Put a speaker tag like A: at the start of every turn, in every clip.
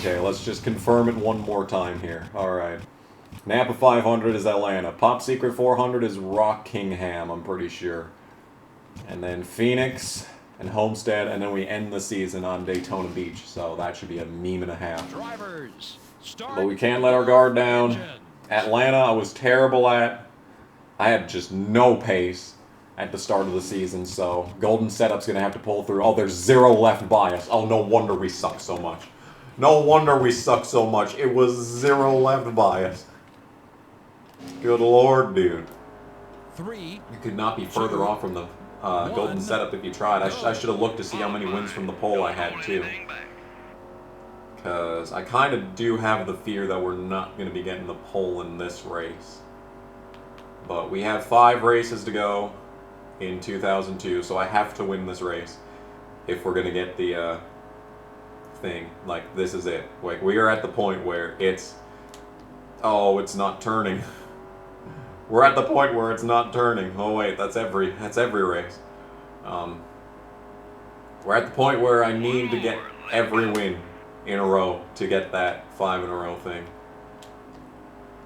A: Okay, let's just confirm it one more time here. Alright. Napa 500 is Atlanta. Pop Secret 400 is Rockingham, I'm pretty sure. And then Phoenix and Homestead, and then we end the season on Daytona Beach. So that should be a meme and a half. But we can't let our guard down. Atlanta, I was terrible at. I had just no pace at the start of the season, so Golden Setup's gonna have to pull through. Oh, there's 0 left bias. Oh, no wonder we suck so much. No wonder we suck so much. It was 0 left bias. Good lord, dude. You could not be further off from the Golden Setup if you tried. I should have looked to see how many wins from the poll I had, too. Because I kind of do have the fear that we're not going to be getting the poll in this race. But we have 5 races to go in 2002, so I have to win this race if we're going to get the thing. Like, this is it. Like, we are at the point where it's... Oh, it's not turning. We're at the point where it's not turning. Oh wait, that's every race. We're at the point where I need to get every win in a row to get that 5 in a row thing.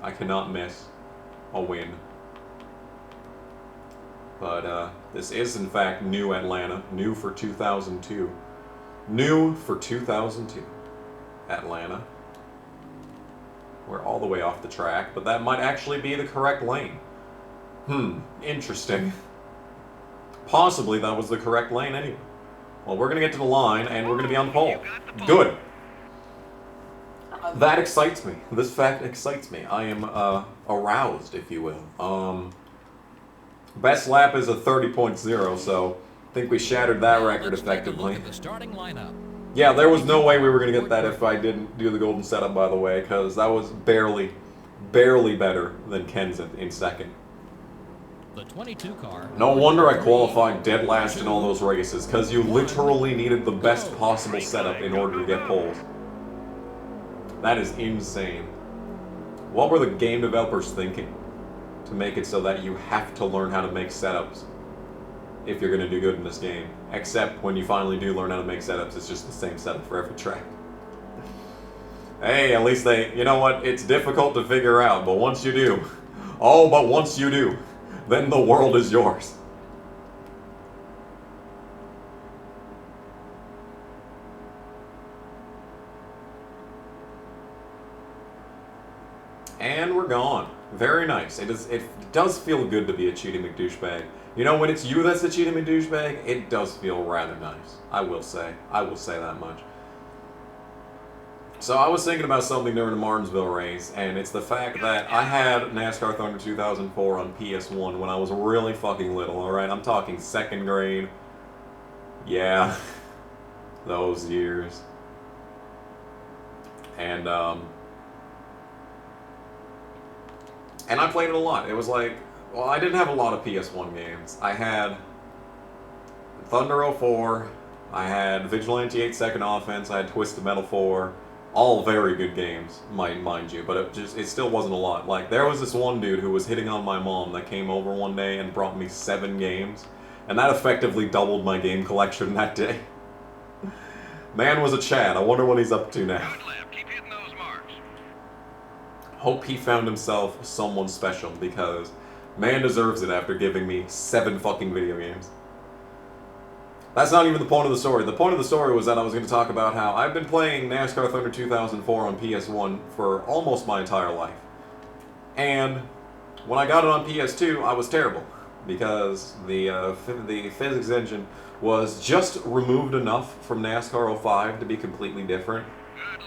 A: I cannot miss a win. But this is in fact new Atlanta, new for 2002. New for 2002. Atlanta. We're all the way off the track, but that might actually be the correct lane. Interesting. Possibly that was the correct lane anyway. Well, we're going to get to the line, and we're going to be on the pole. Good. That excites me. This fact excites me. I am aroused, if you will. Best lap is a 30.0, so I think we shattered that record effectively. Yeah, there was no way we were going to get that if I didn't do the Golden Setup, by the way, because that was barely better than Ken's in second.
B: The 22 car.
A: No wonder I qualified dead last in all those races, because you literally needed the best possible setup in order to get poles. That is insane. What were the game developers thinking to make it so that you have to learn how to make setups if you're going to do good in this game? Except when you finally do learn how to make setups, it's just the same setup for every track. Hey, at least they, you know what, it's difficult to figure out, but once you do, oh, but once you do, then the world is yours. And we're gone. Very nice. It does feel good to be a cheating McDouchebag. You know, when it's you that's the cheating McDouchebag, it does feel rather nice. I will say that much. So I was thinking about something during the Martinsville race, and it's the fact that I had NASCAR Thunder 2004 on PS1 when I was really fucking little, alright? I'm talking 2nd grade. Yeah. Those years. And I played it a lot. It was like, well, I didn't have a lot of PS1 games. I had Thunder 04, I had Vigilante 8 Second Offense, I had Twisted Metal 4, all very good games, mind you, but it still wasn't a lot. Like, there was this one dude who was hitting on my mom that came over one day and brought me 7 games, and that effectively doubled my game collection that day. Man was a Chad. I wonder what he's up to now. Hope he found himself someone special, because man deserves it after giving me 7 fucking video games. That's not even the point of the story. The point of the story was that I was going to talk about how I've been playing NASCAR Thunder 2004 on PS1 for almost my entire life. And when I got it on PS2, I was terrible, because the physics engine was just removed enough from NASCAR 05 to be completely different.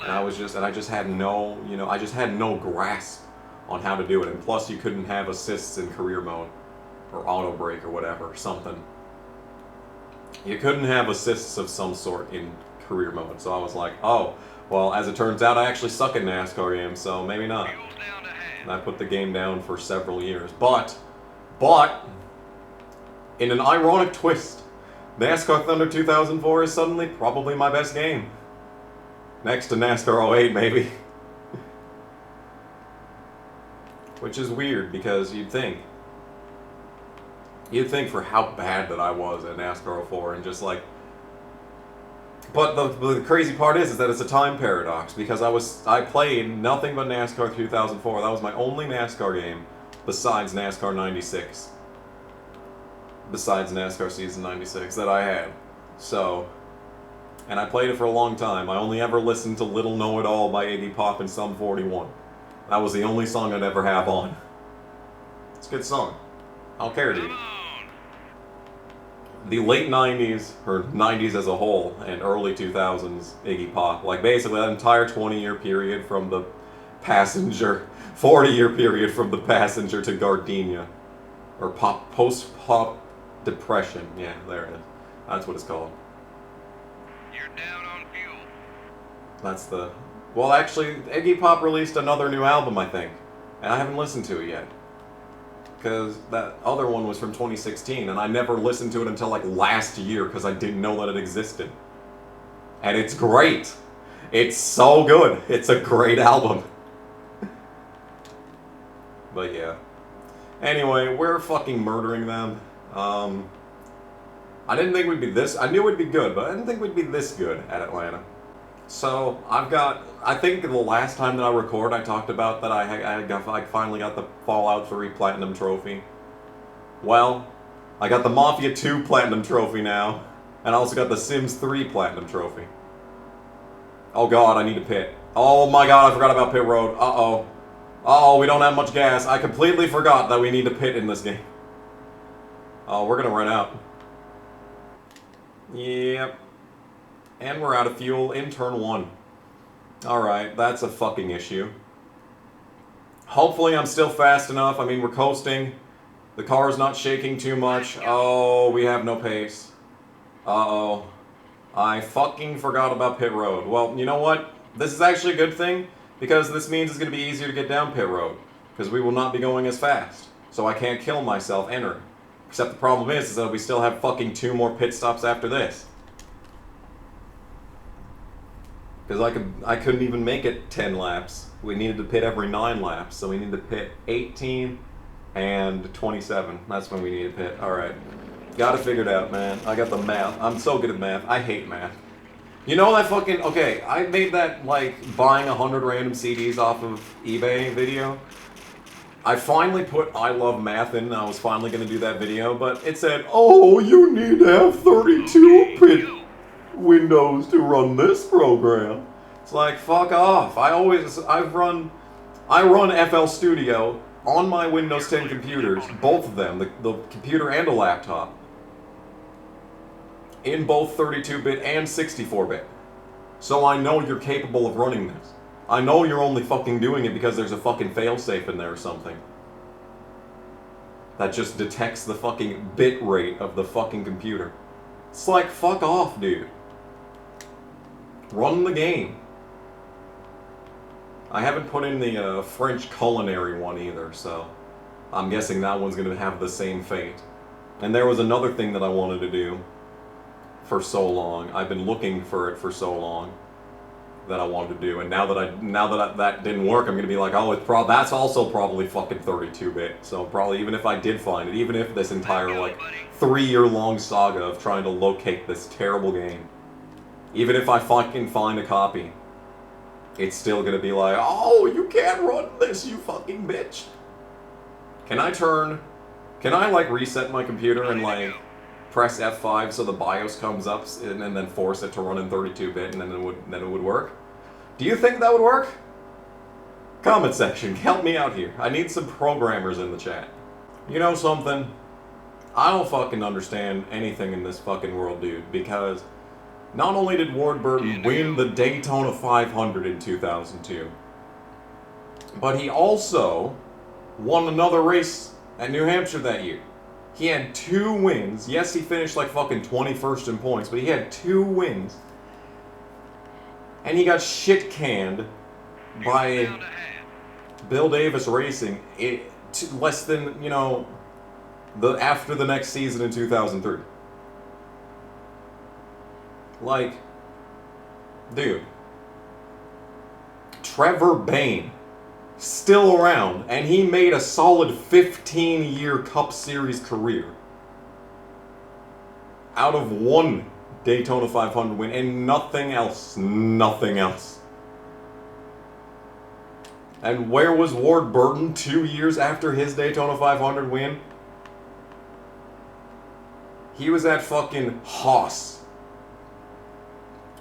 A: And I just had no, I just had no grasp on how to do it. And plus, you couldn't have assists in career mode, or auto brake, or whatever, something. You couldn't have assists of some sort in career mode. So I was like, oh, well, as it turns out, I actually suck at NASCAR games, so maybe not. And I put the game down for several years. But, in an ironic twist, NASCAR Thunder 2004 is suddenly probably my best game. Next to NASCAR 08, maybe. Which is weird, because you'd think for how bad that I was at NASCAR 04, and just like But the crazy part is that it's a time paradox, because I played nothing but NASCAR 2004. That was my only NASCAR game besides NASCAR 96. Besides NASCAR Season 96 that I had. So, and I played it for a long time. I only ever listened to Little Know It All by Iggy Pop and Sum 41. That was the only song I'd ever have on. It's a good song. I don't care, dude. The late 90s, or 90s as a whole, and early 2000s Iggy Pop, like basically that entire 20-year period from the Passenger, 40-year period from the Passenger to Gardenia, or post-pop depression. Yeah, there it is. That's what it's called.
C: You're down on fuel.
A: That's the... Well, actually, Iggy Pop released another new album, I think, and I haven't listened to it yet. Because that other one was from 2016, and I never listened to it until like last year because I didn't know that it existed. And it's great. It's so good. It's a great album. But yeah. Anyway, we're fucking murdering them. I didn't think we'd be this... I knew we'd be good, but I didn't think we'd be this good at Atlanta. So, I think the last time that I recorded, I talked about that I finally got the Fallout 3 Platinum Trophy. Well, I got the Mafia 2 Platinum Trophy now, and I also got the Sims 3 Platinum Trophy. Oh god, I need to pit. Oh my god, I forgot about pit road. Uh-oh. Uh-oh, we don't have much gas. I completely forgot that we need to pit in this game. Oh, we're gonna run out. Yep. And we're out of fuel in turn 1. Alright, that's a fucking issue. Hopefully I'm still fast enough. I mean, we're coasting. The car's not shaking too much. Oh, we have no pace. Uh-oh. I fucking forgot about pit road. Well, you know what? This is actually a good thing, because this means it's going to be easier to get down pit road, because we will not be going as fast. So I can't kill myself entering. Except the problem is that we still have fucking 2 more pit stops after this. Because I couldn't even make it 10 laps. We needed to pit every 9 laps, so we need to pit 18 and 27. That's when we need to pit. Alright. Got it figured out, man. I got the math. I'm so good at math. I hate math. You know that fucking... Okay, I made that, like, buying 100 random CDs off of eBay video. I finally put I love math in, and I was finally going to do that video, but it said, oh, you need to have 32 pit windows to run this program. It's like, fuck off. I run FL Studio on my Windows 10 computers, both of them, the computer and a laptop, in both 32-bit and 64-bit. So I know you're capable of running this. I know you're only fucking doing it because there's a fucking failsafe in there or something that just detects the fucking bit rate of the fucking computer. It's like, fuck off, dude. Run the game. I haven't put in the French culinary one either, so I'm guessing that one's going to have the same fate. And there was another thing that I wanted to do for so long. I've been looking for it for so long that I wanted to do, and now that that didn't work, I'm going to be like, oh, that's also probably fucking 32-bit. So probably even if I did find it, even if this entire like 3-year-long saga of trying to locate this terrible game, even if I fucking find a copy, it's still gonna be like, oh, you can't run this, you fucking bitch. Can I like reset my computer and like press F5 so the BIOS comes up and then force it to run in 32-bit and then it would work? Do you think that would work? Comment section, help me out here. I need some programmers in the chat. You know something? I don't fucking understand anything in this fucking world, dude, because not only did Ward Burton win the Daytona 500 in 2002, but he also won another race at New Hampshire that year. He had 2 wins. Yes, he finished like fucking 21st in points, but he had 2 wins. And he got shit canned by Bill Davis Racing less than, you know, after the next season in 2003. Like, dude, Trevor Bayne, still around, and he made a solid 15-year Cup Series career out of one Daytona 500 win and nothing else. Nothing else. And where was Ward Burton 2 years after his Daytona 500 win? He was at fucking Haas.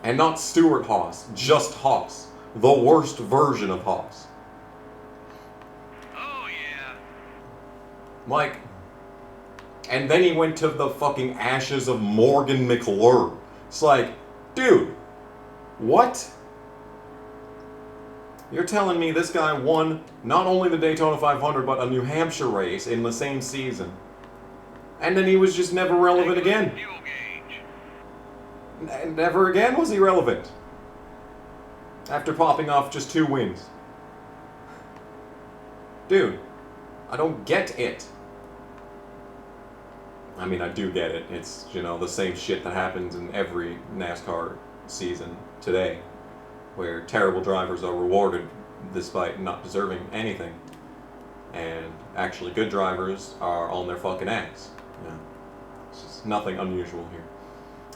A: And not Stuart Haas, just Haas. The worst version of Haas.
C: Oh, yeah.
A: Like, and then he went to the fucking ashes of Morgan McClure. It's like, dude, what? You're telling me this guy won not only the Daytona 500, but a New Hampshire race in the same season. And then he was just never relevant again.
C: Fuel gauge.
A: Never again was he relevant. After popping off just 2 wins. Dude, I don't get it. I mean, I do get it. It's, you know, the same shit that happens in every NASCAR season today, where terrible drivers are rewarded despite not deserving anything, and actually good drivers are on their fucking ass. Yeah, it's just nothing unusual here.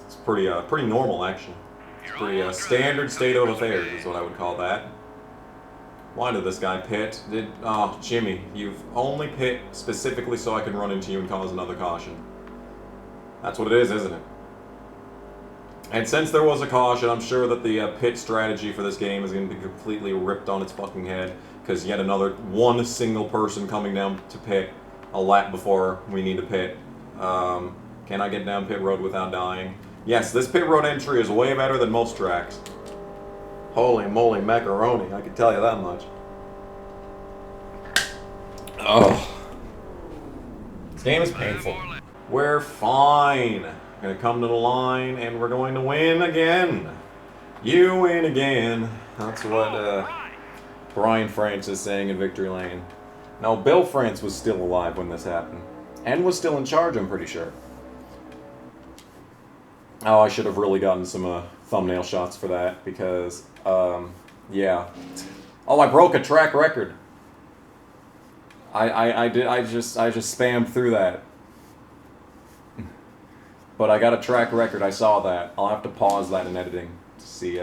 A: It's pretty normal, actually. It's pretty standard state of affairs is what I would call that. Why did this guy pit? Oh, Jimmy, you've only pit specifically so I can run into you and cause another caution. That's what it is, isn't it? And since there was a caution, I'm sure that the pit strategy for this game is going to be completely ripped on its fucking head, because yet another one single person coming down to pit a lap before we need to pit. Can I get down pit road without dying? Yes, this pit road entry is way better than most tracks. Holy moly macaroni, I can tell you that much. Oh. This game is painful. We're fine. We're gonna come to the line and we're going to win again. You win again. That's what Brian France is saying in Victory Lane. Now, Bill France was still alive when this happened. And was still in charge, I'm pretty sure. Oh, I should have really gotten some thumbnail shots for that, because, yeah. Oh, I broke a track record. I just spammed through that. But I got a track record, I saw that. I'll have to pause that in editing to see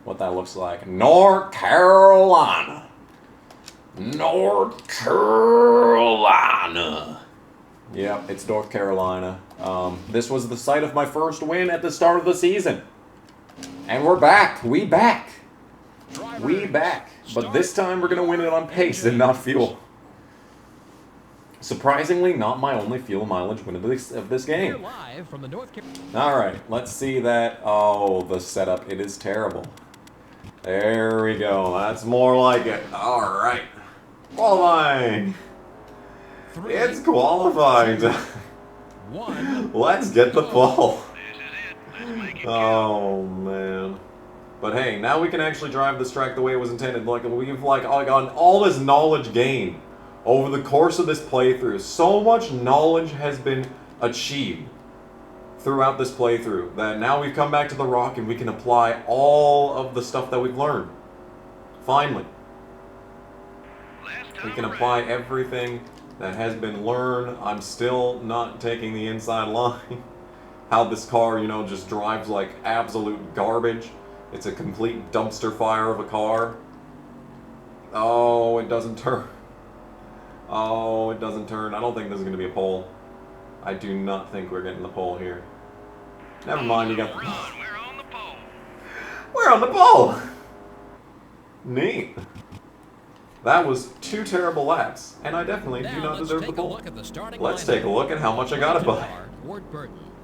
A: what that looks like. North Carolina. North Carolina. Yep, it's North Carolina. This was the site of my first win at the start of the season. And we're back. We back. We back. But this time we're going to win it on pace and not fuel. Surprisingly, not my only fuel mileage win of this game. Alright, let's see that. Oh, the setup. It is terrible. There we go. That's more like it. Alright. Qualifying. It's qualified. Let's get the ball. Oh, man. But hey, now we can actually drive this track the way it was intended. Like, we've gotten all this knowledge gained over the course of this playthrough. So much knowledge has been achieved throughout this playthrough that now we've come back to the rock and we can apply all of the stuff that we've learned. Finally. We can apply everything that has been learned. I'm still not taking the inside line. How this car, you know, just drives like absolute garbage. It's a complete dumpster fire of a car. Oh, it doesn't turn. Oh, it doesn't turn. I don't think this is going to be a pole. I do not think we're getting the pole here. Never mind, you got the pole.
C: We're on the pole.
A: We're on the pole! Neat. That was 2 terrible laps, and I definitely do not deserve the pole. Let's take a look at how much I got it by.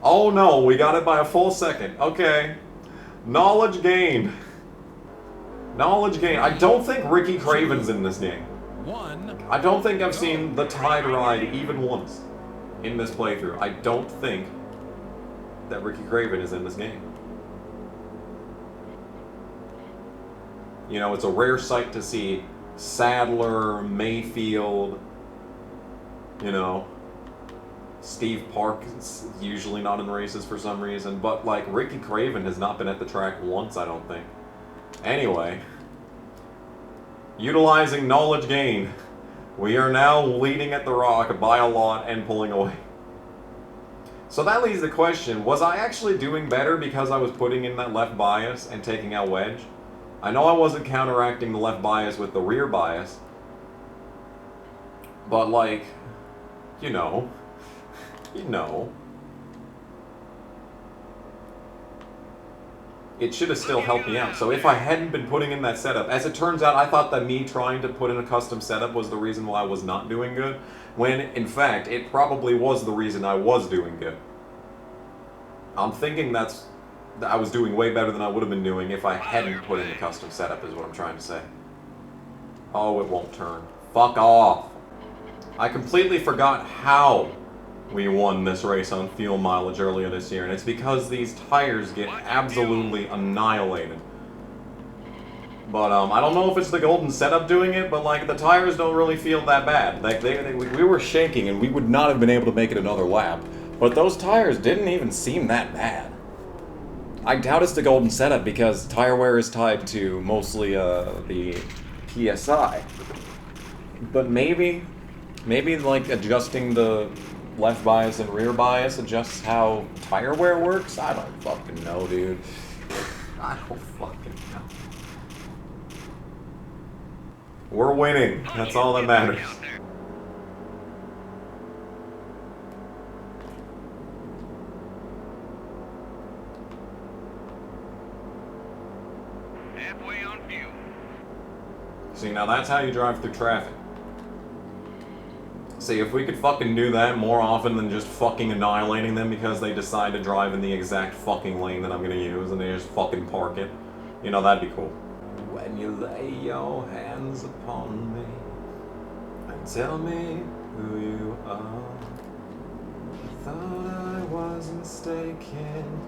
A: Oh no, we got it by a full second. Okay. Knowledge gained. Knowledge gained. I don't think Ricky Craven's in this game. I don't think I've seen the Tide Ride even once in this playthrough. I don't think that Ricky Craven is in this game. You know, it's a rare sight to see Sadler, Mayfield, you know, Steve Park is usually not in races for some reason, but like Ricky Craven has not been at the track once, I don't think. Anyway, utilizing knowledge gain, we are now leading at the rock by a lot and pulling away. So that leaves the question, was I actually doing better because I was putting in that left bias and taking out wedge? I know I wasn't counteracting the left bias with the rear bias, but like, you know. It should have still helped me out. So if I hadn't been putting in that setup, as it turns out, I thought that me trying to put in a custom setup was the reason why I was not doing good, when in fact, it probably was the reason I was doing good. I'm thinking that I was doing way better than I would have been doing if I hadn't put in a custom setup, is what I'm trying to say. Oh, it won't turn. Fuck off. I completely forgot how we won this race on fuel mileage earlier this year, and it's because these tires get absolutely annihilated. But I don't know if it's the golden setup doing it, but like the tires don't really feel that bad. Like we were shaking and we would not have been able to make it another lap, but those tires didn't even seem that bad. I doubt it's the golden setup because tire wear is tied to mostly the PSI. But maybe like adjusting the left bias and rear bias adjusts how tire wear works? I don't fucking know, dude. I don't fucking know. We're winning. That's all that matters.
C: Halfway on fuel.
A: See, now that's how you drive through traffic. See, if we could fucking do that more often than just fucking annihilating them because they decide to drive in the exact fucking lane that I'm gonna use and they just fucking park it, you know, that'd be cool. When you lay your hands upon me and tell me who you are, I thought I was mistaken.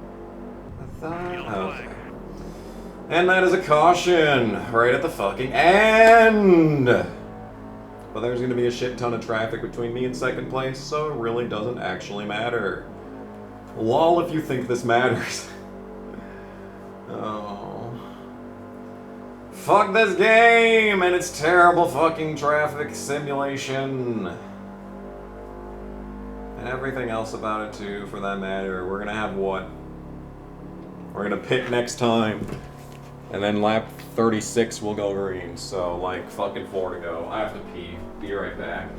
A: I thought... Okay. And that is a caution right at the fucking end! But there's going to be a shit ton of traffic between me and second place, so it really doesn't actually matter. Lol if you think this matters. Oh. Fuck this game and its terrible fucking traffic simulation. And everything else about it too, for that matter. We're going to have what? We're going to pit next time. And then lap 36 will go green, so like fucking 4 to go. I have to pee. Be right back.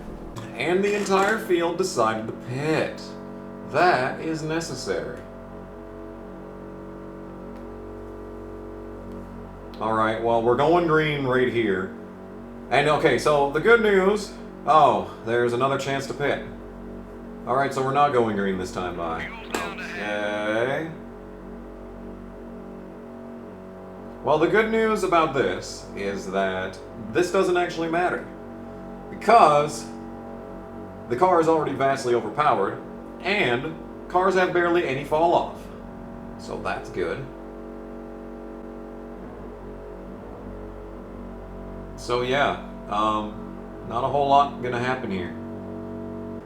A: And the entire field decided to pit. That is necessary. Alright, well we're going green right here. And okay, so the good news... Oh, there's another chance to pit. Alright, so we're not going green this time, bye. Okay. Well, the good news about this is that this doesn't actually matter. Because the car is already vastly overpowered, and cars have barely any fall off. So that's good. So yeah, not a whole lot gonna happen here.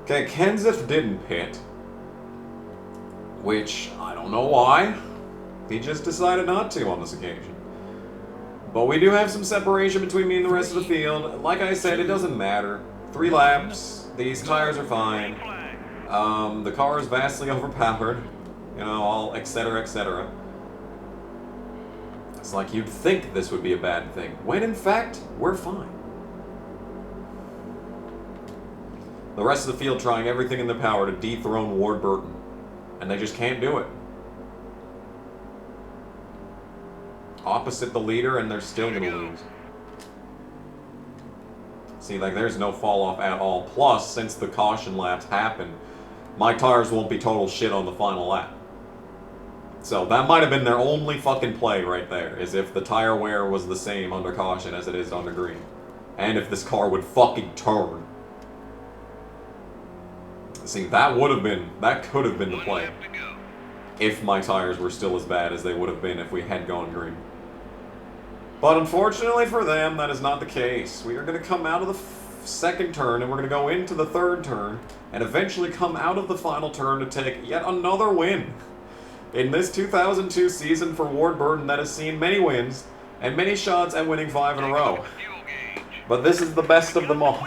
A: Okay, Kenseth didn't pit. Which, I don't know why. He just decided not to on this occasion. But we do have some separation between me and the rest of the field. Like I said, it doesn't matter. 3 laps, these tires are fine. The car is vastly overpowered. You know, all etc, etc. It's like you'd think this would be a bad thing, when in fact, we're fine. The rest of the field trying everything in their power to dethrone Warburton. And they just can't do it. Opposite the leader, and they're still gonna lose. See, like, there's no fall off at all. Plus, since the caution laps happened, my tires won't be total shit on the final lap. So that might have been their only fucking play right there, is if the tire wear was the same under caution as it is under green. And if this car would fucking turn. See, that could have been the play. If my tires were still as bad as they would have been if we had gone green. But unfortunately for them, that is not the case. We are going to come out of the second turn, and we're going to go into the third turn, and eventually come out of the final turn to take yet another win. In this 2002 season for Warburton that has seen many wins, and many shots at winning 5 in a row. But this is the best of them all.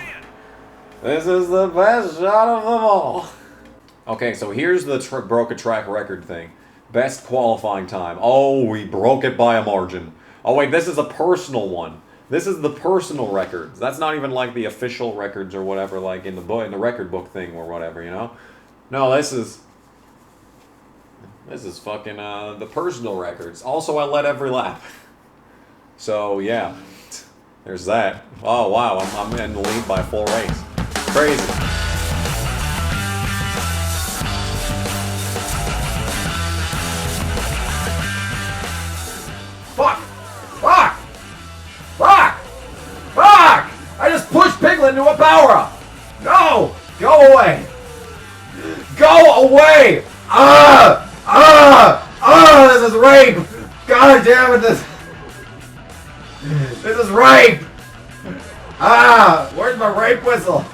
A: This is the best shot of them all. Okay, so here's the broke a track record thing. Best qualifying time. Oh, we broke it by a margin. Oh wait, this is a personal one. This is the personal records. That's not even like the official records or whatever, like in the book, in the record book thing or whatever, you know? No, this is fucking the personal records. Also, I led every lap. So yeah, there's that. Oh wow, I'm in the lead by a full race. Crazy. Fuck! Fuck! Fuck! Fuck! I just pushed Piglet into a power-up! No! Go away! Go away! This is rape! God damn it, this is rape! Where's my rape whistle?